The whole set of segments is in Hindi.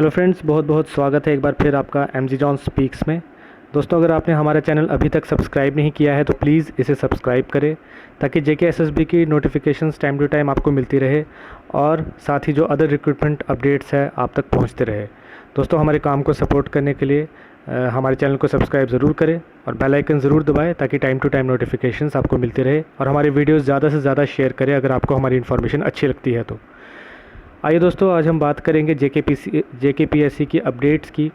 हेलो फ्रेंड्स, बहुत बहुत स्वागत है एक बार फिर आपका एमजी जॉन स्पीक्स में। दोस्तों, अगर आपने हमारा चैनल अभी तक सब्सक्राइब नहीं किया है तो प्लीज़ इसे सब्सक्राइब करें ताकि जेके एसएसबी की नोटिफिकेशंस टाइम टू टाइम आपको मिलती रहे और साथ ही जो अदर रिक्रूटमेंट अपडेट्स है आप तक पहुंचते रहे। दोस्तों, हमारे काम को सपोर्ट करने के लिए हमारे चैनल को सब्सक्राइब ज़रूर करें और बेल आइकन ज़रूर दबाएं ताकि टाइम टू टाइम नोटिफिकेशंस आपको मिलते रहे, और हमारे वीडियोज़ ज़्यादा से ज़्यादा शेयर करें अगर आपको हमारी इन्फॉर्मेशन अच्छी लगती है तो। आइए दोस्तों, आज हम बात करेंगे जेकेपीएससी की अपडेट्स की।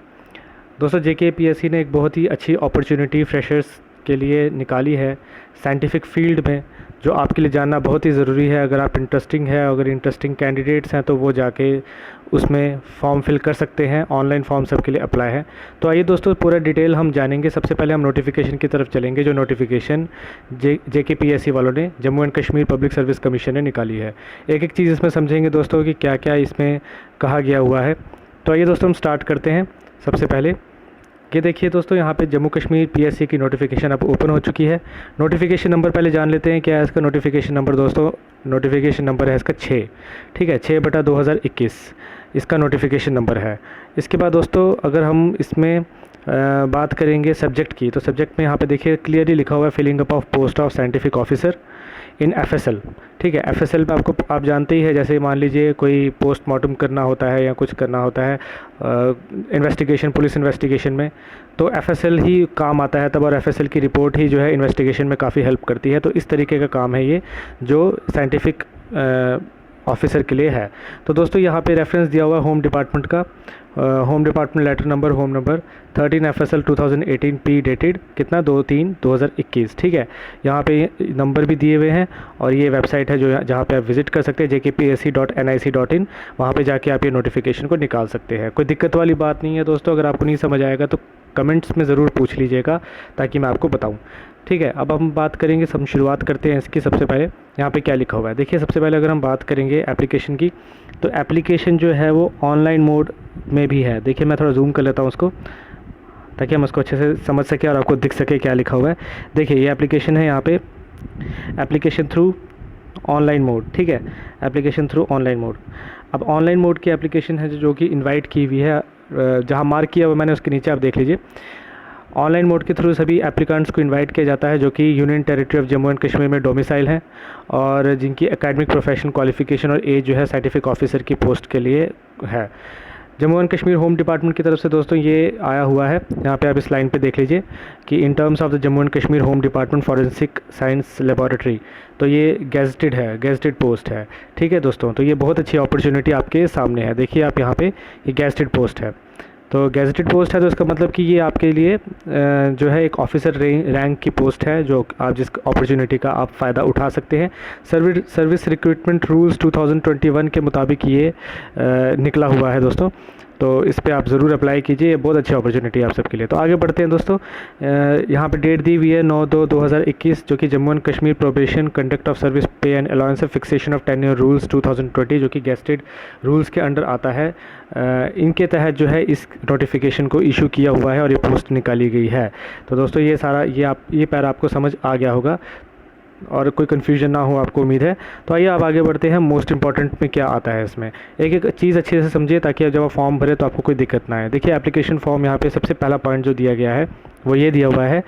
दोस्तों, जेकेपीएससी ने एक बहुत ही अच्छी अपॉर्चुनिटी फ्रेशर्स के लिए निकाली है साइंटिफिक फील्ड में, जो आपके लिए जानना बहुत ही ज़रूरी है। अगर आप अगर इंटरेस्टिंग कैंडिडेट्स हैं तो वो जाके उसमें फॉर्म फिल कर सकते हैं। ऑनलाइन फॉर्म सबके लिए अप्लाई है। तो आइए दोस्तों, पूरा डिटेल हम जानेंगे। सबसे पहले हम नोटिफिकेशन की तरफ चलेंगे, जो नोटिफिकेशन जेकेपीएससी वालों ने, Jammu and Kashmir public service commission ने निकाली है। एक एक चीज़ इसमें समझेंगे दोस्तों कि क्या क्या इसमें कहा गया हुआ है। तो आइए दोस्तों, हम स्टार्ट करते हैं। सबसे पहले ये देखिए दोस्तों, यहाँ पे जम्मू कश्मीर पीएससी की नोटिफिकेशन अब ओपन हो चुकी है। नोटिफिकेशन नंबर पहले जान लेते हैं क्या है इसका नोटिफिकेशन नंबर। दोस्तों, नोटिफिकेशन नंबर है इसका 6, ठीक है, 6/2021 इसका नोटिफिकेशन नंबर है। इसके बाद दोस्तों, अगर हम इसमें बात करेंगे सब्जेक्ट की, तो सब्जेक्ट में यहाँ पे देखिए क्लियरली लिखा हुआ है filling up of post of scientific officer in FSL. ठीक है, एफएसएल पे आप जानते ही है, जैसे मान लीजिए कोई पोस्टमार्टम करना होता है या कुछ करना होता है इन्वेस्टिगेशन, पुलिस इन्वेस्टिगेशन में, तो एफएसएल ही काम आता है तब, और एफएसएल की रिपोर्ट ही जो है इन्वेस्टिगेशन में काफ़ी हेल्प करती है। तो इस तरीके का काम है ये, जो साइंटिफिक ऑफिसर के लिए है। तो दोस्तों, यहाँ पे रेफरेंस दिया हुआ है होम डिपार्टमेंट का, home department letter number, home number 13 FSL 2018 P dated कितना 2/3/2021। ठीक है, यहाँ पे नंबर भी दिए हुए हैं और ये वेबसाइट है जो जहाँ पे आप विज़िट कर सकते हैं, jkpsc.nic.in। वहाँ पे जाके आप ये नोटिफिकेशन को निकाल सकते हैं। कोई दिक्कत वाली बात नहीं है दोस्तों। अगर आपको नहीं समझ आएगा तो कमेंट्स में ज़रूर पूछ लीजिएगा ताकि मैं आपको बताऊँ। ठीक है, अब हम बात करेंगे, हम शुरुआत करते हैं इसकी। सबसे पहले यहाँ पे क्या लिखा हुआ है देखिए। सबसे पहले अगर हम बात करेंगे एप्लीकेशन की, तो एप्लीकेशन जो है वो ऑनलाइन मोड में भी है। देखिए, मैं थोड़ा जूम कर लेता हूँ उसको ताकि हम उसको अच्छे से समझ सकें और आपको दिख सके क्या लिखा हुआ है। देखिए, ये एप्लीकेशन है, यहाँ पे एप्लीकेशन थ्रू ऑनलाइन मोड। ठीक है, एप्लीकेशन थ्रू ऑनलाइन मोड। अब ऑनलाइन मोड की एप्लीकेशन है जो कि इनवाइट की हुई है, जहाँ मार्क किया हुआ मैंने उसके नीचे आप देख लीजिए। ऑनलाइन मोड के थ्रू सभी एप्लीकेंट्स को इनवाइट किया जाता है जो कि union territory of Jammu and Kashmir में डोमिसाइल हैं और जिनकी एकेडमिक प्रोफेशन क्वालिफिकेशन और एज जो है साइंटिफिक ऑफिसर की पोस्ट के लिए है। Jammu and Kashmir home department की तरफ से दोस्तों ये आया हुआ है। यहाँ पे आप इस लाइन पे देख लीजिए कि in terms of the Jammu and Kashmir home department forensic science laboratory, तो ये गेजेटेड है, गेजेटेड पोस्ट है। ठीक है दोस्तों, तो ये बहुत अच्छी अपॉर्चुनिटी आपके सामने है। देखिए आप यहाँ पे, ये गेजेटेड पोस्ट है, तो गेजेटेड पोस्ट है तो इसका मतलब कि ये आपके लिए जो है एक ऑफिसर रैंक की पोस्ट है, जो आप जिस अपॉर्चुनिटी का आप फ़ायदा उठा सकते हैं। सर्विस रिक्रूटमेंट रूल्स 2021 के मुताबिक ये निकला हुआ है दोस्तों। तो इस पे आप ज़रूर अप्लाई कीजिए, ये बहुत अच्छी अपॉर्चुनिटी है आप सबके लिए। तो आगे बढ़ते हैं दोस्तों। यहाँ पे डेट दी हुई है 9/2/2021, जो कि Jammu and Kashmir probation conduct of service pay and allowance of fixation of tenure rules 2020, जो कि गेस्टेड रूल्स के अंडर आता है। इनके तहत जो है इस नोटिफिकेशन को इशू किया हुआ है और ये पोस्ट निकाली गई है। तो दोस्तों, ये सारा ये पैरा आपको समझ आ गया होगा और कोई कन्फ्यूजन ना हो, आपको उम्मीद है। तो आइए आप आगे बढ़ते हैं। मोस्ट इंपॉर्टेंट में क्या आता है इसमें, एक एक चीज़ अच्छे से समझिए ताकि जब आप फॉर्म भरे तो आपको कोई दिक्कत ना आए। देखिए, एप्लीकेशन फॉर्म यहाँ पे सबसे पहला पॉइंट जो दिया गया है वो ये दिया हुआ है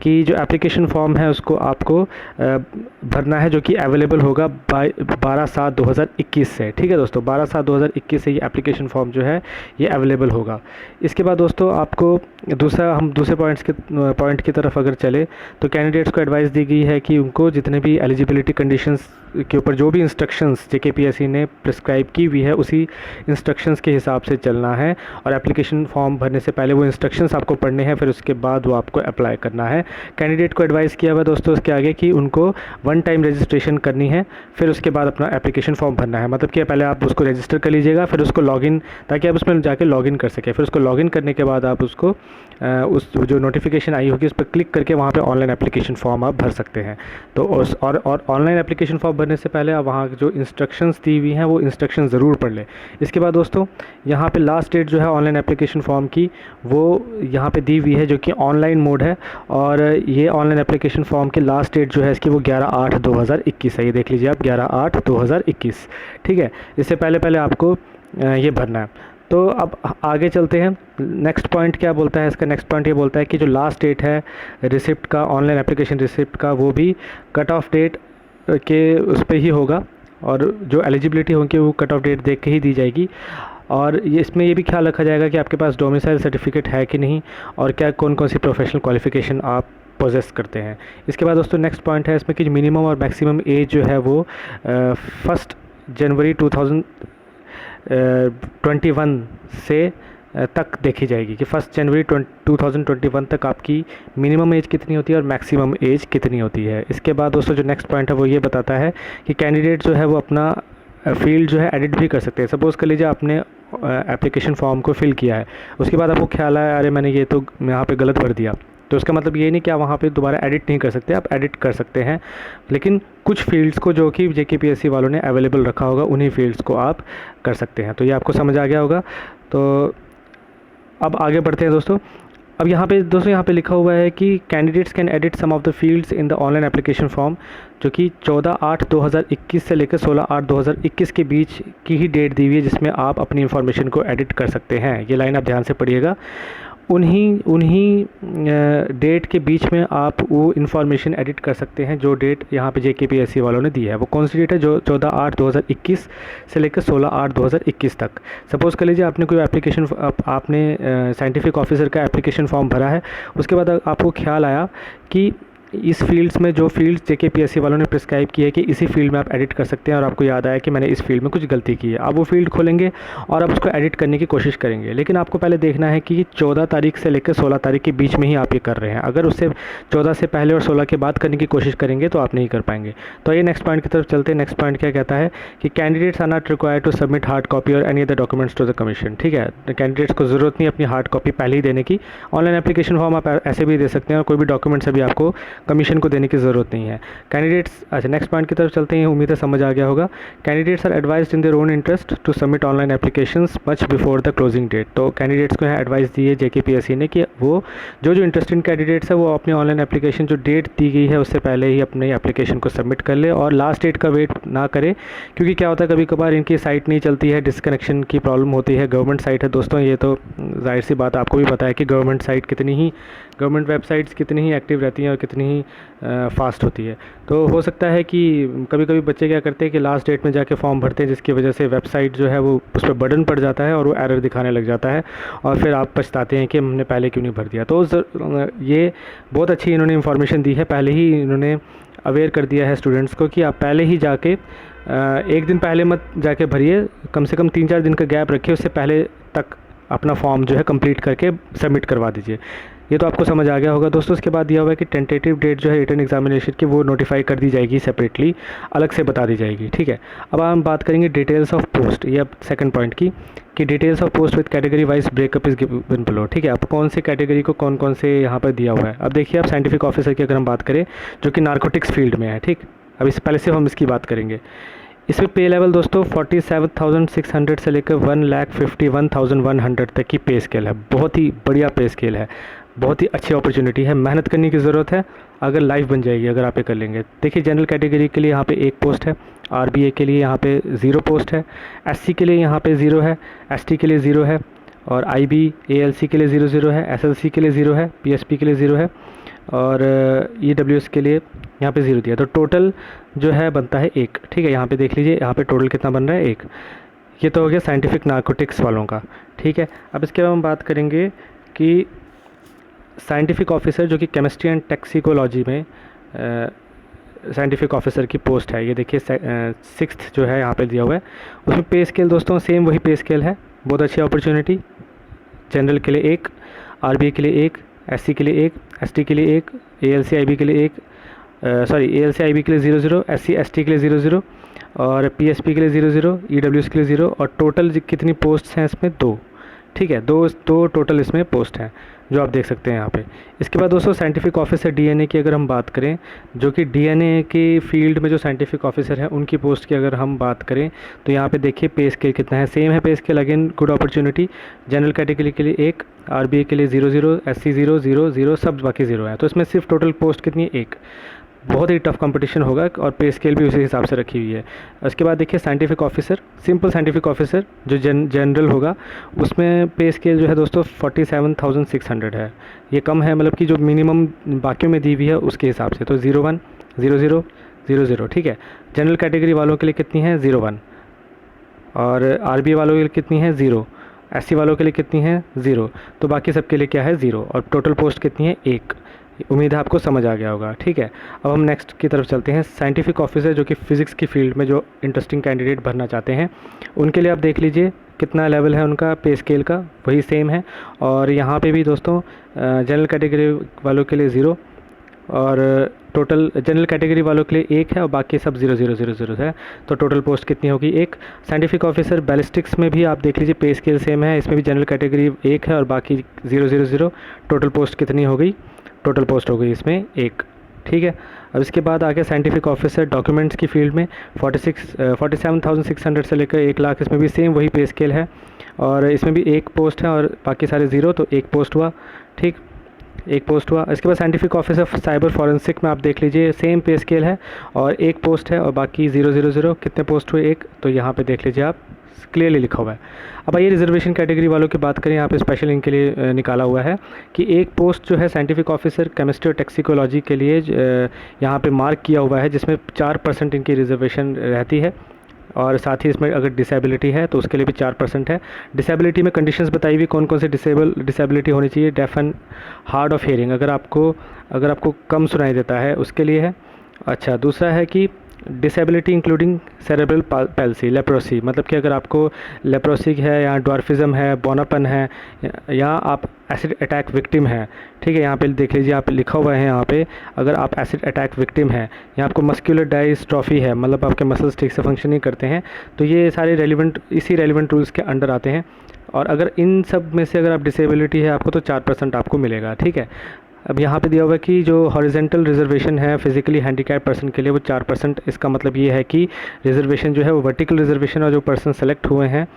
कि जो एप्लीकेशन फॉर्म है उसको आपको भरना है, जो कि अवेलेबल होगा 12/7/2021 से। ठीक है दोस्तों, 12/7/2021 से ये एप्लीकेशन फॉर्म जो है ये अवेलेबल होगा। इसके बाद दोस्तों आपको हम दूसरे पॉइंट की तरफ अगर चले तो कैंडिडेट्स को एडवाइस दी गई है कि उनको जितने भी एलिजिबिलिटी कंडीशंस के ऊपर जो भी इंस्ट्रक्शंस जेकेपीएससी ने प्रिस्क्राइब की हुई है उसी इंस्ट्रक्शंस के हिसाब से चलना है, और एप्लीकेशन फॉर्म भरने से पहले वो इंस्ट्रक्शंस आपको पढ़ने हैं, फिर उसके बाद वो आपको अप्लाई करना है। कैंडिडेट को एडवाइस किया हुआ दोस्तों इसके आगे कि उनको 1 टाइम रजिस्ट्रेशन करनी है, फिर उसके बाद अपना एप्लीकेशन फॉर्म भरना है। मतलब कि पहले आप उसको रजिस्टर कर लीजिएगा, फिर उसको लॉगिन, ताकि आप उसमें जाके लॉगिन कर सकें। फिर उसको लॉगिन करने के बाद आप उसको उस जो नोटिफिकेशन आई होगी उस पर क्लिक करके वहाँ पे ऑनलाइन एप्लीकेशन फॉर्म आप भर सकते हैं। तो उस और ऑनलाइन एप्लीकेशन फॉर्म भरने से पहले आप वहाँ जो इंस्ट्रक्शंस दी हुई हैं वो इंस्ट्रक्शन ज़रूर पढ़ लें। इसके बाद दोस्तों यहाँ पे लास्ट डेट जो है ऑनलाइन एप्लीकेशन फॉर्म की वो यहाँ पे दी हुई है, जो कि ऑनलाइन मोड है, और ये ऑनलाइन एप्लीकेशन फॉर्म की लास्ट डेट जो है इसकी वो 11/8/2021 है। ये देख लीजिए आप, 11/8/2021। ठीक है, इससे पहले आपको ये भरना है। तो अब आगे चलते हैं। नेक्स्ट पॉइंट क्या बोलता है इसका? नेक्स्ट पॉइंट ये बोलता है कि जो लास्ट डेट है रिसिप्ट का, ऑनलाइन एप्लीकेशन रिसिप्ट का, वो भी कट ऑफ डेट के उस पर ही होगा, और जो एलिजिबिलिटी होगी वो कट ऑफ डेट देख के ही दी जाएगी। और ये इसमें ये भी ख्याल रखा जाएगा कि आपके पास डोमिसाइल सर्टिफिकेट है कि नहीं, और क्या कौन कौन सी प्रोफेशनल क्वालिफ़िकेशन आप पोजेस करते हैं। इसके बाद दोस्तों नेक्स्ट पॉइंट है इसमें कि मिनिमम और मैक्सिमम एज जो है वो 1 जनवरी 2021 से तक देखी जाएगी कि 1 जनवरी 2021 तक आपकी मिनिमम एज कितनी होती है और मैक्सिमम एज कितनी होती है। इसके बाद दोस्तों जो नेक्स्ट पॉइंट है वो ये बताता है कि कैंडिडेट जो है वो अपना फील्ड जो है एडिट भी कर सकते हैं। सपोज़ कर लीजिए आपने एप्लीकेशन फॉर्म को फिल किया है, उसके बाद आपको ख्याल आया अरे मैंने ये तो यहाँ पे गलत भर दिया, तो उसका मतलब ये नहीं कि आप वहाँ पे दोबारा एडिट नहीं कर सकते, आप एडिट कर सकते हैं, लेकिन कुछ फील्ड्स को जो कि JKPSC वालों ने अवेलेबल रखा होगा उन्हीं फील्ड्स को आप कर सकते हैं। तो ये आपको समझ आ गया होगा। तो अब आगे बढ़ते हैं दोस्तों। अब यहाँ पे लिखा हुआ है कि candidates can edit some of the fields in the online application form, जो कि 14/8/2021 से लेकर 16/8/2021 के बीच की ही डेट दी हुई है जिसमें आप अपनी इन्फॉर्मेशन को एडिट कर सकते हैं। ये लाइन आप ध्यान से पढ़िएगा। उन्हीं डेट के बीच में आप वो इन्फॉर्मेशन एडिट कर सकते हैं जो डेट यहाँ पे JKPSC वालों ने दी है। वो कौन सी डेट है? जो 14/8/2021 से लेकर 16/8/2021 तक। सपोज़ कर लीजिए आपने कोई एप्लीकेशन आपने साइंटिफिक ऑफिसर का एप्लीकेशन फॉर्म भरा है, उसके बाद आपको ख्याल आया कि इस फील्ड्स में जो फील्ड्स JKPSC वालों ने प्रिस्क्राइब की है कि इसी फील्ड में आप एडिट कर सकते हैं, और आपको याद आया कि मैंने इस फील्ड में कुछ गलती की है। आप वो फील्ड खोलेंगे और आप उसको एडिट करने की कोशिश करेंगे, लेकिन आपको पहले देखना है कि 14 तारीख से लेकर 16 तारीख के बीच में ही आप ये कर रहे हैं। अगर उससे 14 से पहले और 16 के बाद करने की कोशिश करेंगे तो आप नहीं कर पाएंगे। तो ये नेक्स्ट पॉइंट की तरफ चलते हैं। नेक्स्ट पॉइंट क्या कहता है कि candidates are not required to submit hard copy और any other documents to the commission. ठीक है, कैंडिडेट्स को ज़रूरत नहीं अपनी हार्ड कॉपी पहले ही देने की। ऑनलाइन एप्लीकेशन फॉर्म आप ऐसे भी दे सकते हैं और कोई भी डॉक्यूमेंट्स अभी आपको कमीशन को देने की ज़रूरत नहीं है। कैंडिडेट्स, अच्छा नेक्स्ट पॉइंट की तरफ चलते हैं। उम्मीद है समझ आ गया होगा। Candidates are advised in their own interest to submit online applications much before the closing date. तो कैंडिडेट्स को यहाँ एडवाइस दी है JKPSC ने कि वो जो इंटरेस्टेड कैंडिडेट्स है वो अपने ऑनलाइन एप्लीकेशन जो डेट दी गई है उससे पहले ही अपने एप्लीकेशन को सबमिट कर ले और लास्ट डेट का वेट ना करे, क्योंकि क्या होता है कभी कभार इनकी साइट नहीं चलती है, डिसकनेक्शन की प्रॉब्लम होती है। गवर्नमेंट साइट है दोस्तों, ये तो जाहिर सी बात आपको भी पता है कि गवर्नमेंट वेबसाइट्स कितनी ही एक्टिव रहती हैं और कितनी ही फास्ट होती है। तो हो सकता है कि कभी कभी बच्चे क्या करते हैं कि लास्ट डेट में जाके फॉर्म भरते हैं, जिसकी वजह से वेबसाइट जो है वो उस पर बर्डन पड़ जाता है और वो एरर दिखाने लग जाता है, और फिर आप पछताते हैं कि हमने पहले क्यों नहीं भर दिया। तो ये बहुत अच्छी इन्होंने इन्फॉर्मेशन दी है, पहले ही इन्होंने अवेयर कर दिया है स्टूडेंट्स को कि आप पहले ही जाके एक दिन पहले मत जाके भरिए, कम से कम 3-4 दिन का गैप रखिए, उससे पहले तक अपना फॉर्म जो है कंप्लीट करके सबमिट करवा दीजिए। ये तो आपको समझ आ गया होगा दोस्तों। उसके बाद दिया हुआ है कि टेंटेटिव डेट जो है रिटन एग्जामिनेशन की वो नोटिफाई कर दी जाएगी, सेपरेटली अलग से बता दी जाएगी। ठीक है, अब हम बात करेंगे डिटेल्स ऑफ पोस्ट, ये अब सेकंड पॉइंट की, कि details of post with category wise breakup is given below. ठीक है, अब कौन से कैटेगरी को कौन कौन से यहाँ पर दिया हुआ है। अब देखिए आप साइंटिफिक ऑफिसर की अगर हम बात करें जो कि नारकोटिक्स फील्ड में है, ठीक, अब इस पहले से हम इसकी बात करेंगे। इसमें पे लेवल दोस्तों 47,600 से लेकर 1,51,100 तक की पे स्केल है। बहुत ही बढ़िया पे स्केल है, बहुत ही अच्छी अपॉर्चुनिटी है, मेहनत करने की ज़रूरत है, अगर लाइफ बन जाएगी अगर आप ये कर लेंगे। देखिए जनरल कैटेगरी के लिए यहाँ पे 1 पोस्ट है, RBA के लिए यहाँ पे 0 पोस्ट है, SC के लिए यहाँ पे 0 है, ST के लिए 0 है, और IB ALC के लिए 0 है, SLC के लिए 0 है, PSP के लिए 0 है, और EWS के लिए यहाँ पे 0 दिया। तो टोटल जो है बनता है 1। ठीक है, यहाँ पे देख लीजिए यहाँ पे टोटल कितना बन रहा है, 1। ये तो हो गया साइंटिफिक नारकोटिक्स वालों का। ठीक है, अब इसके बाद हम बात करेंगे कि साइंटिफिक ऑफिसर जो कि केमिस्ट्री एंड टैक्सिकोलॉजी में साइंटिफिक ऑफिसर की पोस्ट है। ये देखिए 6th जो है यहाँ पे दिया हुआ है। उसमें पे स्केल दोस्तों सेम वही पे स्केल है, बहुत अच्छी अपॉर्चुनिटी। जनरल के लिए 1, RBA के लिए 1, SC के लिए 1, ST के लिए 1, ALC IB के लिए 1, ALC IB के लिए 0, SC ST के लिए 0, और PSP के लिए 0, EWS के लिए 0, और टोटल कितनी पोस्ट हैं इसमें? 2। ठीक है, दो टोटल इसमें पोस्ट हैं जो आप देख सकते हैं यहाँ पे। इसके बाद दोस्तों साइंटिफिक ऑफिसर DNA की अगर हम बात करें, जो कि DNA के फील्ड में जो साइंटिफिक ऑफिसर हैं उनकी पोस्ट की अगर हम बात करें तो यहाँ पे देखिए पे स्केल कितना है, सेम है पे scale, again good opportunity. General category के लिए 1, RBA के लिए 0, SC 0, 0, 0, सब बाकी 0 है। तो इसमें सिर्फ टोटल पोस्ट कितनी है? 1। बहुत ही टफ कंपटीशन होगा और पे स्केल भी उसी हिसाब से रखी हुई है। उसके बाद देखिए scientific officer, simple scientific officer जो जनरल होगा, उसमें पे स्केल जो है दोस्तों 47,600 है। ये कम है, मतलब कि जो मिनिमम बाकियों में दी हुई है उसके हिसाब से। तो 01, 00, 00, ठीक है। जनरल कैटेगरी वालों के लिए कितनी है? 01। और आरबीए वालों के लिए कितनी है? 0। एससी वालों के लिए कितनी है? 0। तो बाकी सबके लिए क्या है? 0। और टोटल पोस्ट कितनी है? 1। उम्मीद है आपको समझ आ गया होगा, ठीक है। अब हम नेक्स्ट की तरफ चलते हैं। साइंटिफिक ऑफिसर जो कि फ़िज़िक्स की फील्ड में जो इंटरेस्टिंग कैंडिडेट भरना चाहते हैं, उनके लिए आप देख लीजिए कितना लेवल है उनका पे स्केल का, वही सेम है। और यहाँ पे भी दोस्तों जनरल कैटेगरी वालों के लिए 0 और टोटल जनरल कैटेगरी वालों के लिए 1 है और बाकी सब 0 0 0 0 है। तो टोटल पोस्ट कितनी होगी? 1। साइंटिफिक ऑफिसर बैलिस्टिक्स में भी आप देख लीजिए पे स्केल सेम है, इसमें भी जनरल कैटेगरी 1 है और बाकी 0 0 0। टोटल पोस्ट कितनी हो गई? टोटल पोस्ट हो गई इसमें 1, ठीक है। अब इसके बाद आ गया साइंटिफिक ऑफिसर डॉक्यूमेंट्स की फील्ड में 47,600 से लेकर 1 लाख, इसमें भी सेम वही पे स्केल है और इसमें भी 1 पोस्ट है और बाकी सारे 0, तो 1 पोस्ट हुआ, ठीक, 1 पोस्ट हुआ। इसके बाद साइंटिफिक ऑफिसर साइबर फॉरेंसिक में आप देख लीजिए सेम पे स्केल है और 1 पोस्ट है और बाकी 0 0 0। कितने पोस्ट हुए? 1। तो यहाँ पे देख लीजिए आप, क्लियरली लिखा हुआ है। अब आइए रिजर्वेशन कैटेगरी वालों की बात करें। यहाँ पे स्पेशल इनके लिए निकाला हुआ है कि 1 पोस्ट जो है साइंटिफिक ऑफिसर केमिस्ट्री और टैक्सिकोलॉजी के लिए यहाँ पे मार्क किया हुआ है, जिसमें 4% इनकी रिजर्वेशन रहती है। और साथ ही इसमें अगर डिसेबिलिटी है तो उसके लिए भी 4% है। डिसेबिलिटी में कंडीशंस बताई हुई कौन कौन से डिसेबिलिटी होनी चाहिए। Deaf and hard of hearing, अगर आपको कम सुनाई देता है उसके लिए है। अच्छा, दूसरा है कि disability including cerebral palsy, leprosy, मतलब कि अगर आपको लेप्रोसी है या ड्वार्फिज्म है, बोनापन है, या आप एसिड अटैक विक्टिम है, ठीक है। यहाँ पे देख लीजिए, आप लिखा हुआ है यहाँ पे, अगर आप एसिड अटैक विक्टिम है या आपको मस्कुलर डायस्ट्रॉफी है, मतलब आपके मसल्स ठीक से फंक्शन नहीं करते हैं, तो ये सारे इसी रेलिवेंट रूल्स के अंडर आते हैं। और अगर इन सब में से अगर आप डिसेबिलिटी है आपको, तो 4% आपको मिलेगा, ठीक है। अब यहाँ पे दिया हुआ है कि जो हॉरिजेंटल रिजर्वेशन है फिजिकली हैंडीकैप पर्सन के लिए, वो 4%। इसका मतलब ये है कि रिजर्वेशन जो है वो वर्टिकल रिजर्वेशन, और जो पर्सन सेलेक्ट हुए हैं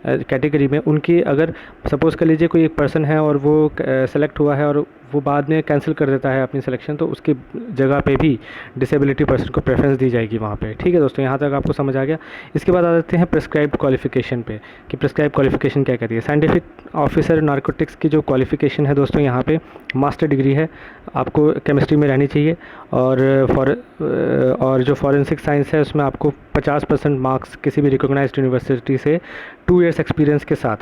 कैटेगरी में, उनकी अगर सपोज़ कर लीजिए कोई एक पर्सन है और वो सेलेक्ट हुआ है और वो बाद में कैंसिल कर देता है अपनी सिलेक्शन, तो उसकी जगह पे भी डिसेबिलिटी पर्सन को प्रेफरेंस दी जाएगी वहाँ पे, ठीक है दोस्तों। यहाँ तक आपको समझ आ गया। इसके बाद आ जाते हैं प्रिस्क्राइब्ड क्वालिफिकेशन पे कि प्रिस्क्राइब क्वालिफिकेशन क्या कहती है। साइंटिफिक ऑफिसर नारकोटिक्स की जो क्वालिफिकेशन है दोस्तों, यहाँ पे मास्टर डिग्री है, आपको केमिस्ट्री में रहनी चाहिए। और जो फॉरेंसिक साइंस है उसमें आपको 50% मार्क्स किसी भी रिकॉग्नाइज्ड यूनिवर्सिटी से 2 इयर्स एक्सपीरियंस के साथ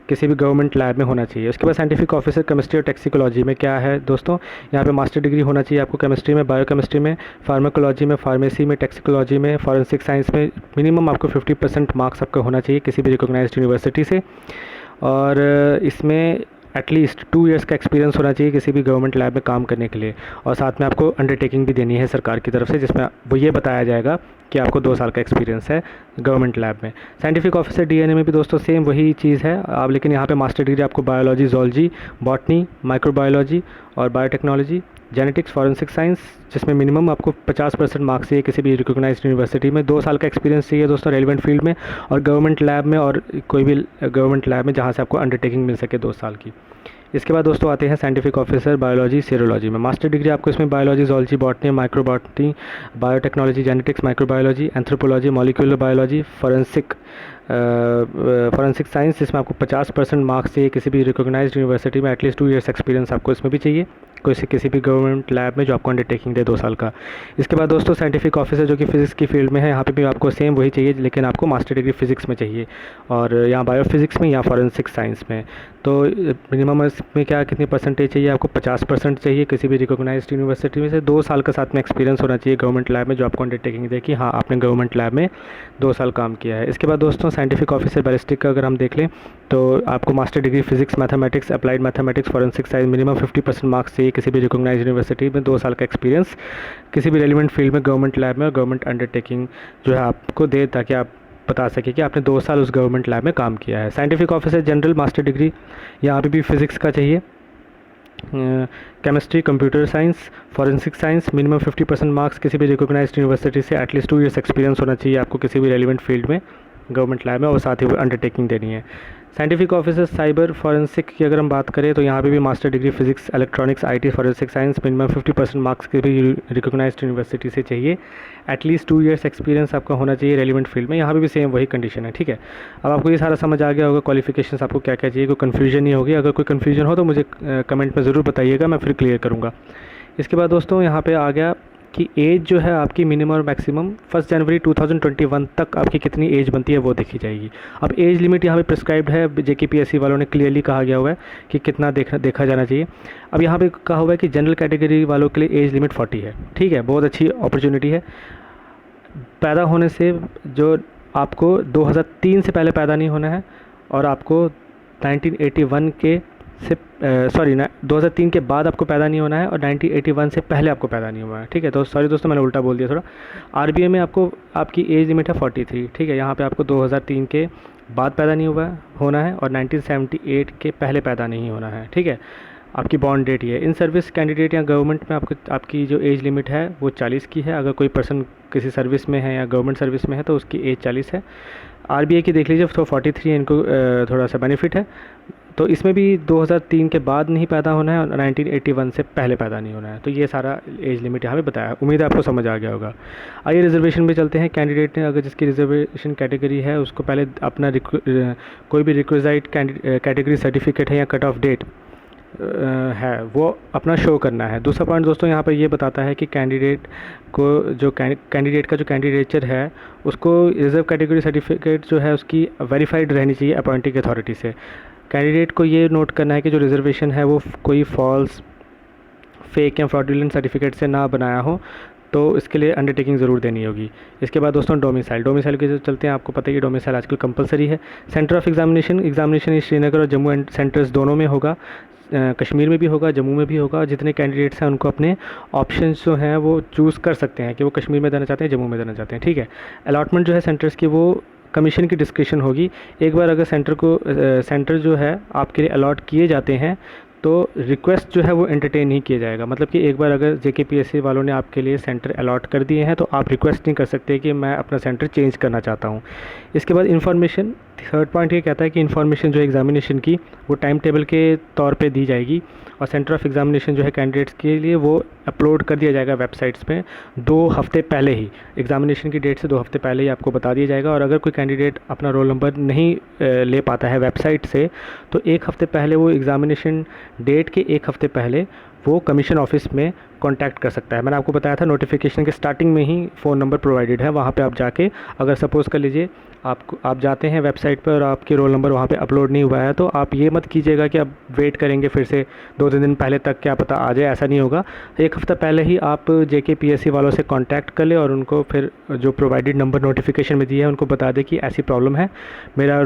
किसी भी गवर्नमेंट लैब में होना चाहिए। उसके बाद साइंटिफिक ऑफिसर केमिस्ट्री और टैक्सिकोलॉजी में क्या है दोस्तों, यहाँ पे मास्टर डिग्री होना चाहिए आपको केमिस्ट्री में, बायोकेमिस्ट्री में, फार्माकोलॉजी में, फार्मेसी में, टैक्सिकोलॉजी में, फॉरेंसिक साइंस में मिनिमम आपको 50% मार्क्स आपका होना चाहिए किसी भी रिकॉग्नाइज्ड यूनिवर्सिटी से। और इसमें एटलीस्ट 2 इयर्स का एक्सपीरियंस होना चाहिए किसी भी गवर्नमेंट लैब में काम करने के लिए। और साथ में आपको अंडरटेकिंग भी देनी है सरकार की तरफ से, जिसमें वो ये बताया जाएगा कि आपको 2 साल का एक्सपीरियंस है गवर्नमेंट लैब में। साइंटिफिक ऑफिसर डीएनए में भी दोस्तों सेम वही चीज़ है आप, लेकिन यहाँ पे मास्टर डिग्री आपको बायोलॉजी, जोलॉजी, बॉटनी, माइक्रोबायोलॉजी और बायोटेक्नोलॉजी, जेनेटिक्स, फॉरेंसिक साइंस, जिसमें मिनिमम आपको 50% मार्क्स चाहिए किसी भी रिकॉग्नाइज्ड यूनिवर्सिटी में। 2 साल का एक्सपीरियंस चाहिए दोस्तों रेलिवेंट फील्ड में, और गवर्नमेंट लैब में, और कोई भी गवर्नमेंट लैब में जहाँ से आपको अंडरटेकिंग मिल सके 2 साल की। इसके बाद दोस्तों आते हैं साइंटिफिक ऑफिसर बायोलॉजी, सीरोलॉजी में। मास्टर डिग्री आपको इसमें biology, zoology, botany, microbotany, biotechnology, genetics, microbiology, anthropology, molecular biology, forensic science, जिसमें आपको 50% मार्क्स चाहिए किसी भी रिकॉग्नाइज्ड यूनिवर्सिटी में, एटलीस्ट 2 इयर्स एक्सपीरियंस आपको इसमें भी चाहिए किसी भी गवर्नमेंट लैब में जो आपको अंडरटेकिंग दे 2 साल का। इसके बाद दोस्तों साइंटिफिक ऑफिसर जो कि फिजिक्स की फील्ड में है, यहाँ पे भी आपको सेम वही चाहिए, लेकिन आपको मास्टर डिग्री फिजिक्स में चाहिए, और या बायोफिजिक्स में या फॉरेंसिक साइंस में। तो मिनिमम इसमें क्या कितनी परसेंटेज चाहिए आपको? 50% चाहिए किसी भी रिकॉग्नाइज्ड यूनिवर्सिटी में से। 2 साल का साथ में एक्सपीरियंस होना चाहिए गवर्नमेंट लैब में जो आपको अंडरटेकिंग दे कि हाँ आपने गवर्नमेंट लैब में 2 साल काम किया है। इसके बाद दोस्तों साइंटिफिक ऑफिसर बैलिस्टिक का अगर हम देख लें, तो आपको master degree physics, mathematics, applied mathematics, forensic science, minimum 50% marks चाहिए किसी भी रिकॉग्नाइज्ड यूनिवर्सिटी में, 2 साल का एक्सपीरियंस किसी भी रेलिवेंट फील्ड में गवर्नमेंट लैब में, और गवर्नमेंट अंडरटेकिंग जो है आपको दे, ताकि आप बता सके कि आपने 2 साल उस गवर्नमेंट लैब में काम किया है। Scientific officer general master degree, यहाँ पे भी फिजिक्स का चाहिए, chemistry, computer science, forensic science, minimum 50% marks किसी भी रिकॉग्नाइज्ड यूनिवर्सिटी से, एटलीस्ट 2 इयर्स एक्सपीरियंस होना चाहिए आपको किसी भी रेलिवेंट फील्ड में गवर्नमेंट लैब में, और साथ ही वो अंडरटेकिंग देनी है। साइंटिफिक ऑफिसर साइबर फॉरेंसिक की अगर हम बात करें तो यहाँ पे भी master degree physics electronics IT forensic science minimum 50% marks के भी रिकॉग्नाइज्ड यूनिवर्सिटी से चाहिए। एटलीस्ट 2 ईयर्स एक्सपीरियंस आपका होना चाहिए रेलिवेंट फील्ड में। यहाँ पे भी सेम वही कंडीशन है, ठीक है। अब आपको ये सारा समझ आ गया होगा क्वालिफिकेशंस आपको क्या क्या चाहिए, कोई कन्फ्यूजन नहीं होगी। अगर कोई कन्फ्यूजन हो तो मुझे कमेंट में ज़रूर बताइएगा, मैं फिर क्लियर करूँगा। इसके बाद दोस्तों यहाँ पर आ गया कि एज जो है आपकी मिनिमम और मैक्सिमम 1 जनवरी 2021 तक आपकी कितनी एज बनती है वो देखी जाएगी। अब एज लिमिट यहाँ पे प्रिस्क्राइब्ड है, जेकेपीएससी वालों ने क्लियरली कहा गया हुआ है कि कितना देखा जाना चाहिए। अब यहाँ पे कहा हुआ है कि जनरल कैटेगरी वालों के लिए एज लिमिट 40 है, ठीक है, बहुत अच्छी अपॉर्चुनिटी है। पैदा होने से जो आपको 2003 से पहले पैदा नहीं होना है और आपको 1981 के से 2003 के बाद आपको पैदा नहीं होना है और 1981 से पहले आपको पैदा नहीं हुआ है, ठीक है। तो सॉरी दोस्तों, मैंने उल्टा बोल दिया थोड़ा। आरबीआई में आपको आपकी एज लिमिट है 43, ठीक है। यहाँ पे आपको 2003 के बाद पैदा नहीं होना है और 1978 के पहले पैदा नहीं होना है, ठीक है। आपकी बॉर्न डेट ये है। इन सर्विस कैंडिडेट या गवर्नमेंट में आपकी जो एज लिमिट है वो 40 की है। अगर कोई पर्सन किसी सर्विस में है या गवर्नमेंट सर्विस में है तो उसकी एज 40 है। आरबीआई की देख लीजिए तो 43 है, इनको थोड़ा सा बेनिफिट है। तो इसमें भी 2003 के बाद नहीं पैदा होना है और 1981 से पहले पैदा नहीं होना है। तो ये सारा एज लिमिट यहाँ पे बताया है। उम्मीद है आपको समझ आ गया होगा। आइए रिजर्वेशन पे चलते हैं। कैंडिडेट ने अगर जिसकी रिजर्वेशन कैटेगरी है उसको पहले अपना कोई भी रिक्विजाइट कैटेगरी सर्टिफिकेट है या कट ऑफ डेट है वो अपना शो करना है। दूसरा पॉइंट दोस्तों यहाँ पर ये बताता है कि कैंडिडेट का जो कैंडिडेचर है उसको रिजर्व कैटेगरी सर्टिफिकेट जो है उसकी वेरीफाइड रहनी चाहिए अपॉइंटिंग अथॉरिटी से। कैंडिडेट को ये नोट करना है कि जो रिजर्वेशन है वो कोई फॉल्स, फेक या फ्रॉडुलेंट सर्टिफिकेट से ना बनाया हो, तो इसके लिए अंडरटेकिंग ज़रूर देनी होगी। इसके बाद दोस्तों डोमिसाइल के जो चलते हैं, आपको पता है कि डोमिसाइल आजकल कंपलसरी है। सेंटर ऑफ एग्जामिनेशन श्रीनगर और जम्मू एंड सेंटर्स दोनों में होगा, कश्मीर में भी होगा, जम्मू में भी होगा। जितने कैंडिडेट्स हैं उनको अपने ऑप्शंस जो हैं वो चूज़ कर सकते हैं कि वो कश्मीर में देना चाहते हैं, जम्मू में देना चाहते हैं, ठीक है। अलॉटमेंट जो है सेंटर्स की वो कमीशन की डिस्क्रिप्शन होगी। एक बार अगर सेंटर जो है आपके लिए अलॉट किए जाते हैं तो रिक्वेस्ट जो है वो एंटरटेन नहीं किया जाएगा। मतलब कि एक बार अगर जेकेपीएससी वालों ने आपके लिए सेंटर अलॉट कर दिए हैं तो आप रिक्वेस्ट नहीं कर सकते कि मैं अपना सेंटर चेंज करना चाहता हूँ। इसके बाद इन्फॉर्मेशन, थर्ड पॉइंट ये कहता है कि इन्फॉर्मेशन जो एग्जामिनेशन की वो टाइम टेबल के तौर पे दी जाएगी और सेंटर ऑफ एग्जामिनेशन जो है कैंडिडेट्स के लिए वो अपलोड कर दिया जाएगा वेबसाइट्स पे 2 हफ्ते पहले ही। एग्जामिनेशन की डेट से 2 हफ्ते पहले ही आपको बता दिया जाएगा। और अगर कोई कैंडिडेट अपना रोल नंबर नहीं ले पाता है वेबसाइट से तो 1 हफ्ते पहले वो एग्जामिनेशन डेट के 1 हफ्ते पहले वो कमीशन ऑफिस में कांटेक्ट कर सकता है। मैंने आपको बताया था नोटिफिकेशन के स्टार्टिंग में ही फ़ोन नंबर प्रोवाइडेड है, वहाँ पे आप जाके अगर सपोज़ कर लीजिए आप जाते हैं वेबसाइट पर और आपके रोल नंबर वहाँ पे अपलोड नहीं हुआ है तो आप ये मत कीजिएगा कि आप वेट करेंगे फिर से 2-3 दिन पहले तक क्या पता आ जाए, ऐसा नहीं होगा। 1 हफ्ता पहले ही आप जेकेपीएससी वालों से कांटेक्ट कर ले और उनको फिर जो प्रोवाइडेड नंबर नोटिफिकेशन में दिया है उनको बता दें कि ऐसी प्रॉब्लम है, मेरा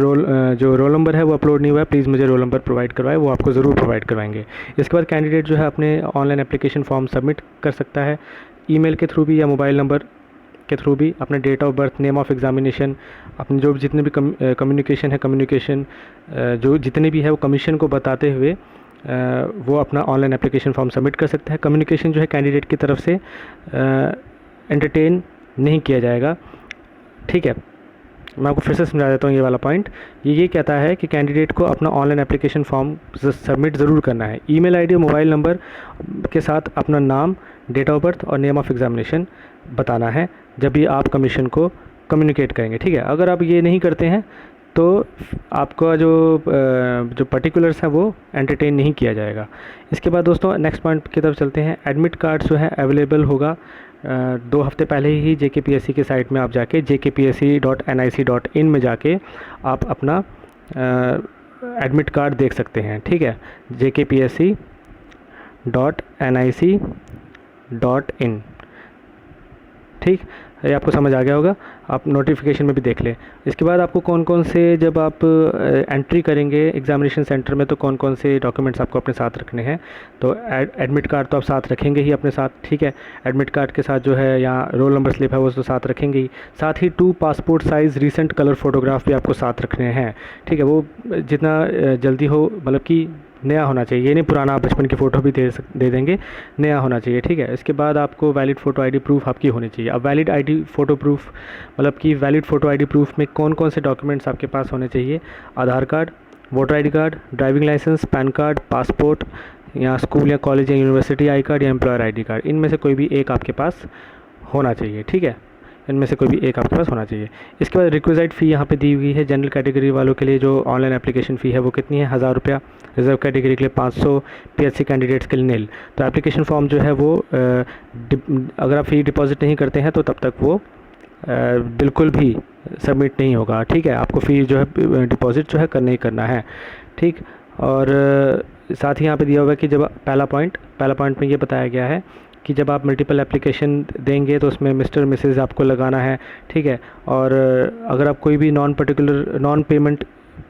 जो रोल नंबर है वो अपलोड नहीं हुआ है, प्लीज़ मुझे रोल नंबर प्रोवाइड करवाएं। वो आपको ज़रूर प्रोवाइड करवाएंगे। इसके बाद कैंडिडेट जो है अपने ऑनलाइन एप्लीकेशन फॉर्म सबमिट कर सकता है, ईमेल के थ्रू भी या मोबाइल नंबर के थ्रू भी। अपना date of birth, name of examination, अपने जो जितने भी कम्युनिकेशन जो जितने भी है वो कमीशन को बताते हुए वो अपना ऑनलाइन एप्लीकेशन फॉर्म सबमिट कर सकता है। कम्युनिकेशन जो है कैंडिडेट की तरफ से एंटरटेन नहीं किया जाएगा, ठीक है। मैं आपको फिर से समझा देता हूँ ये वाला पॉइंट। ये कहता है कि कैंडिडेट को अपना ऑनलाइन एप्लीकेशन फॉर्म सबमिट ज़रूर करना है। ईमेल आईडी और मोबाइल नंबर के साथ अपना नाम, डेट ऑफ बर्थ और नेम ऑफ एग्जामिनेशन बताना है जब भी आप कमीशन को कम्युनिकेट करेंगे, ठीक है। अगर आप ये नहीं करते हैं तो आपका जो पर्टिकुलर्स हैं वो एंटरटेन नहीं किया जाएगा। इसके बाद दोस्तों नेक्स्ट पॉइंट की तरफ चलते हैं। एडमिट कार्ड जो है अवेलेबल होगा 2 हफ्ते पहले ही जेकेपीएससी के साइट में आप जाके jkpsc.nic.in में जाके आप अपना एडमिट कार्ड देख सकते हैं, ठीक है। jkpsc.nic.in, ठीक, ये आपको समझ आ गया होगा। आप नोटिफिकेशन में भी देख लें। इसके बाद आपको कौन कौन से, जब आप एंट्री करेंगे एग्जामिनेशन सेंटर में तो कौन कौन से डॉक्यूमेंट्स आपको अपने साथ रखने हैं। तो एडमिट कार्ड तो आप साथ रखेंगे ही अपने साथ, ठीक है। एडमिट कार्ड के साथ जो है यहाँ रोल नंबर स्लिप है वो तो साथ रखेंगे ही। साथ ही 2 passport size recent colour photograph भी आपको साथ रखने हैं, ठीक है। वो जितना जल्दी हो, मतलब कि नया होना चाहिए, ये नहीं पुराना आप बचपन की फ़ोटो भी दे देंगे, नया होना चाहिए, ठीक है। इसके बाद आपको वैलिड फ़ोटो आईडी प्रूफ आपकी होनी चाहिए। अब वैलिड आईडी फ़ोटो प्रूफ मतलब कि वैलिड फ़ोटो आईडी प्रूफ में कौन कौन से डॉक्यूमेंट्स आपके पास होने चाहिए। Aadhaar card, voter ID card, driving licence, PAN card, passport या स्कूल या कॉलेज या यूनिवर्सिटी आई कार्ड या एम्प्लॉयर आईडी कार्ड, इनमें से कोई भी एक आपके पास होना चाहिए। ठीक है, इनमें से कोई भी एक आपके पास होना चाहिए। इसके बाद रिक्विज़ाइट फ़ी यहाँ पे दी हुई है। जनरल कैटेगरी वालों के लिए जो ऑनलाइन एप्लीकेशन फ़ी है वो कितनी है, 1000 रुपया। रिजर्व कैटेगरी के लिए 500, पीएचसी कैंडिडेट्स के लिए नील। तो एप्लीकेशन फॉर्म जो है वो अगर आप फ़ी डिपॉजिट नहीं करते हैं तो तब तक वो बिल्कुल भी सबमिट नहीं होगा। ठीक है, आपको फ़ी जो है डिपॉजिट जो है करना ही करना है। ठीक, और साथ ही यहाँ पे दिया हुआ है कि जब पहला पॉइंट में ये बताया गया है कि जब आप मल्टीपल एप्लीकेशन देंगे तो उसमें मिस्टर मिसेज़ आपको लगाना है। ठीक है, और अगर आप कोई भी नॉन पेमेंट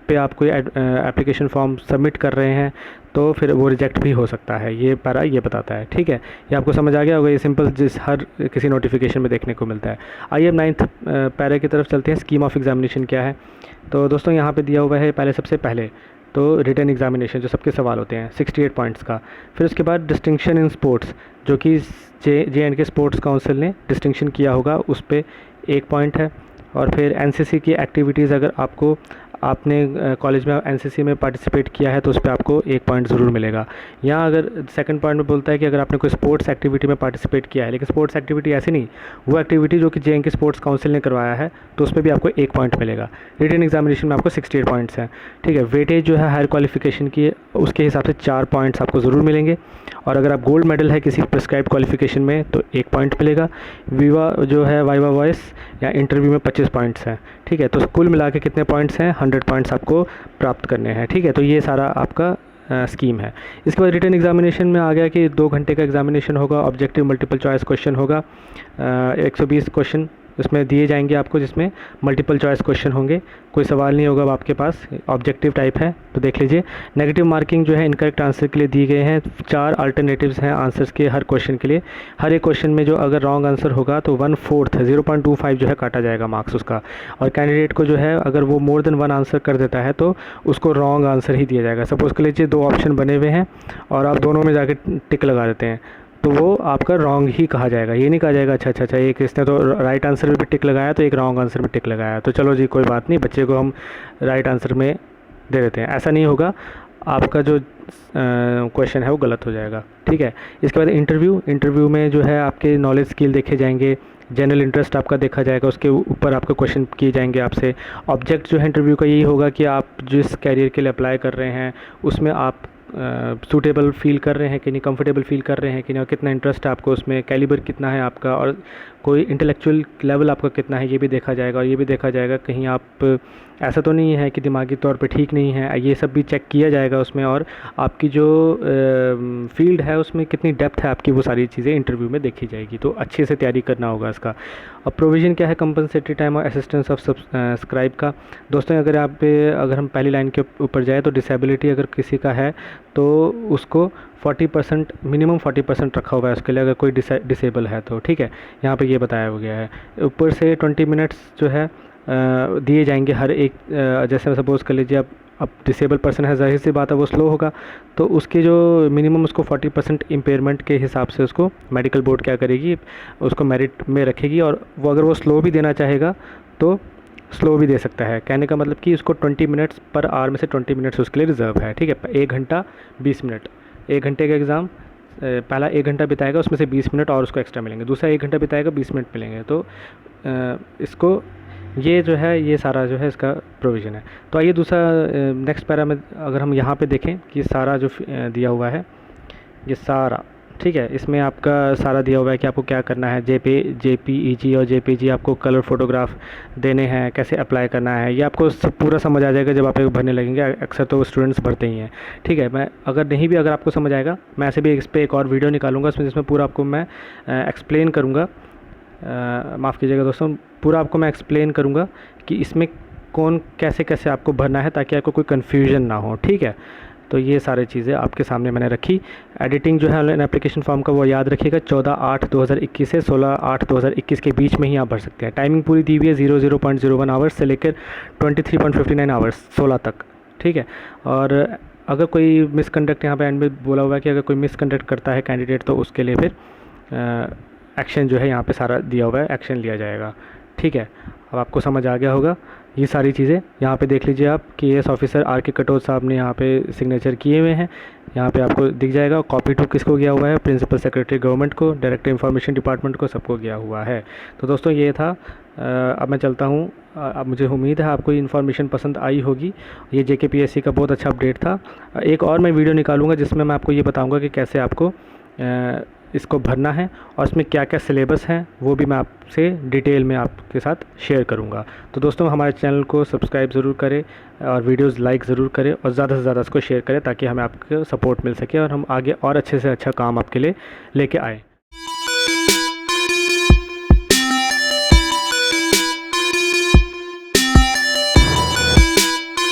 पे आप कोई एप्लीकेशन फॉर्म सबमिट कर रहे हैं तो फिर वो रिजेक्ट भी हो सकता है। ये पैरा ये बताता है। ठीक है, ये आपको समझ आ गया होगा। ये सिंपल जिस हर किसी नोटिफिकेशन में देखने को मिलता है। आइए अब 9th पैरा की तरफ चलते हैं। स्कीम ऑफ एग्जामिनेशन क्या है। तो दोस्तों यहाँ पे दिया हुआ है सबसे पहले तो रिटन एग्जामिनेशन जो सबके सवाल होते हैं 68 पॉइंट्स का। फिर उसके बाद डिस्टिंक्शन इन स्पोर्ट्स जो कि JNK स्पोर्ट्स काउंसिल ने डिस्टिंक्शन किया होगा उस पर 1 पॉइंट है। और फिर NCC की एक्टिविटीज़ अगर आपने कॉलेज में NCC में पार्टिसिपेट किया है तो उस पर आपको 1 पॉइंट ज़रूर मिलेगा। यहाँ अगर सेकंड पॉइंट में बोलता है कि अगर आपने कोई स्पोर्ट्स एक्टिविटी में पार्टिसिपेट किया है, लेकिन स्पोर्ट्स एक्टिविटी ऐसी नहीं, वो एक्टिविटी जो कि JNK स्पोर्ट्स काउंसिल ने करवाया है तो उस पर भी आपको 1 पॉइंट मिलेगा। रिटन एग्जामिनेशन में आपको 68 पॉइंट्स हैं। ठीक है, वेटेज जो है हायर क्वालिफिकेशन की उसके हिसाब से 4 पॉइंट्स आपको ज़रूर मिलेंगे। और अगर आप गोल्ड मेडल है किसी प्रिस्क्राइब क्वालिफिकेशन में तो 1 पॉइंट मिलेगा। वाइवा वॉइस या इंटरव्यू में 25 पॉइंट्स हैं। ठीक है, तो कुल मिला के कितने पॉइंट्स हैं, 100 पॉइंट्स आपको प्राप्त करने हैं। ठीक है, तो ये सारा आपका स्कीम है। इसके बाद रिटन एग्जामिनेशन में आ गया कि 2 घंटे का एग्जामिनेशन होगा। ऑब्जेक्टिव मल्टीपल चॉइस क्वेश्चन होगा। 120 क्वेश्चन उसमें दिए जाएंगे आपको, जिसमें मल्टीपल चॉइस क्वेश्चन होंगे। कोई सवाल नहीं होगा अब आपके पास, ऑब्जेक्टिव टाइप है। तो देख लीजिए, नेगेटिव मार्किंग जो है इनकरेक्ट आंसर के लिए दिए गए हैं। 4 अल्टरनेटिव्स हैं आंसर्स के हर क्वेश्चन के लिए। हर एक क्वेश्चन में जो अगर रॉन्ग आंसर होगा तो 1/4 0.25 जो है काटा जाएगा मार्क्स उसका। और कैंडिडेट को जो है अगर वो मोर देन 1 आंसर कर देता है तो उसको रॉन्ग आंसर ही दिया जाएगा। सपोज़ कर लीजिए 2 ऑप्शन बने हुए हैं और आप दोनों में जाके टिक लगा देते हैं तो वो आपका रॉन्ग ही कहा जाएगा। ये नहीं कहा जाएगा अच्छा एक इसने तो राइट आंसर में भी टिक लगाया तो एक रॉन्ग आंसर में टिक लगाया तो चलो जी कोई बात नहीं, बच्चे को हम राइट आंसर में दे देते हैं। ऐसा नहीं होगा, आपका जो क्वेश्चन है वो गलत हो जाएगा। ठीक है, इसके बाद इंटरव्यू में जो है आपके नॉलेज स्किल देखे जाएंगे, जनरल इंटरेस्ट आपका देखा जाएगा, उसके ऊपर आपका क्वेश्चन किए जाएंगे आपसे। ऑब्जेक्ट जो है इंटरव्यू का यही होगा कि आप जिस कैरियर के लिए अप्लाई कर रहे हैं उसमें आप सूटेबल फील कर रहे हैं कि नहीं, कंफर्टेबल फील कर रहे हैं कि नहीं, और कितना इंटरेस्ट है आपको उसमें, कैलिबर कितना है आपका, और कोई इंटेलेक्चुअल लेवल आपका कितना है ये भी देखा जाएगा। और ये भी देखा जाएगा कहीं आप ऐसा तो नहीं है कि दिमागी तौर पे ठीक नहीं है, ये सब भी चेक किया जाएगा उसमें। और आपकी जो फील्ड है उसमें कितनी डेप्थ है आपकी, वो सारी चीज़ें इंटरव्यू में देखी जाएगी। तो अच्छे से तैयारी करना होगा इसका। अब प्रोविज़न क्या है कंपनसेटरी टाइम और असिस्टेंस ऑफ सब्सक्राइब का। दोस्तों अगर हम पहली लाइन के ऊपर जाए तो डिसेबिलिटी अगर किसी का है तो उसको 40% मिनिमम 40% रखा हुआ है उसके लिए, अगर कोई डिसेबल है तो। ठीक है, यहाँ पे ये बताया हो गया है। ऊपर से 20 मिनट्स जो है दिए जाएंगे हर एक। जैसे सपोज़ कर लीजिए अब डिसेबल पर्सन है, जाहिर सी बात है वो स्लो होगा, तो उसके जो मिनिमम उसको 40% इम्पेयरमेंट के हिसाब से उसको मेडिकल बोर्ड क्या करेगी, उसको मेरिट में रखेगी। और वो अगर वो स्लो भी देना चाहेगा तो स्लो भी दे सकता है। कहने का मतलब कि उसको 20 मिनट्स पर आवर में से 20 मिनट्स उसके लिए रिजर्व है। ठीक है, 1 घंटा 20 मिनट, 1 घंटे का एग्ज़ाम पहला 1 घंटा बिताएगा, उसमें से 20 मिनट और उसको एक्स्ट्रा मिलेंगे। दूसरा 1 घंटा बिताएगा, 20 मिनट मिलेंगे। तो इसको ये जो है ये सारा जो है इसका प्रोविज़न है। तो आइए दूसरा नेक्स्ट पैरा में अगर हम यहाँ पे देखें कि सारा जो दिया हुआ है ये सारा, ठीक है, इसमें आपका सारा दिया हुआ है कि आपको क्या करना है। JPEG और JPG आपको कलर फोटोग्राफ देने हैं, कैसे अप्लाई करना है, ये आपको सब पूरा समझ आ जाएगा जब आप भरने लगेंगे। अक्सर तो स्टूडेंट्स भरते ही हैं। ठीक है, मैं अगर आपको समझ आएगा मैं ऐसे भी इस पर एक और वीडियो निकालूंगा जिसमें पूरा आपको मैं एक्सप्लेन करूँगा। माफ़ कीजिएगा दोस्तों, पूरा आपको मैं एक्सप्लेन करूँगा कि इसमें कौन कैसे कैसे आपको भरना है ताकि आपको कोई कन्फ्यूजन ना हो। ठीक है, तो ये सारी चीज़ें आपके सामने मैंने रखी। एडिटिंग जो है ऑनलाइन एप्लीकेशन फॉर्म का वो याद रखिएगा, 14/8/2021 से 16/8/2021 के बीच में ही आप भर सकते हैं। टाइमिंग पूरी दी हुई है 00.01 आवर्स से लेकर 23.59 आवर्स 16 तक। ठीक है, और अगर कोई मिसकंडक्ट यहाँ पे एंड में बोला हुआ है कि अगर कोई मिसकंडक्ट करता है कैंडिडेट तो उसके लिए फिर एक्शन जो है यहाँ पे सारा दिया हुआ है, एक्शन लिया जाएगा। ठीक है, अब आपको समझ आ गया होगा। ये सारी चीज़ें यहाँ पे देख लीजिए आप कि एस ऑफिसर आर के कटोच साहब ने यहाँ पे सिग्नेचर किए हुए हैं। यहाँ पे आपको दिख जाएगा कॉपी टू किसको गया हुआ है, प्रिंसिपल सेक्रेटरी गवर्नमेंट को, डायरेक्टर इंफॉर्मेशन डिपार्टमेंट को, सबको गया हुआ है। तो दोस्तों ये था। अब मैं चलता हूँ। अब मुझे उम्मीद है आपको ये इन्फॉर्मेशन पसंद आई होगी। ये JKPSC का बहुत अच्छा अपडेट था। एक और मैं वीडियो निकालूंगा जिसमें मैं आपको ये बताऊंगा कि कैसे आपको इसको भरना है और इसमें क्या क्या सिलेबस हैं, वो भी मैं आपसे डिटेल में आपके साथ शेयर करूंगा। तो दोस्तों हमारे चैनल को सब्सक्राइब ज़रूर करें और वीडियोस लाइक ज़रूर करें और ज़्यादा से ज़्यादा इसको शेयर करें ताकि हमें आपको सपोर्ट मिल सके और हम आगे और अच्छे से अच्छा काम आपके लिए लेके आएँ।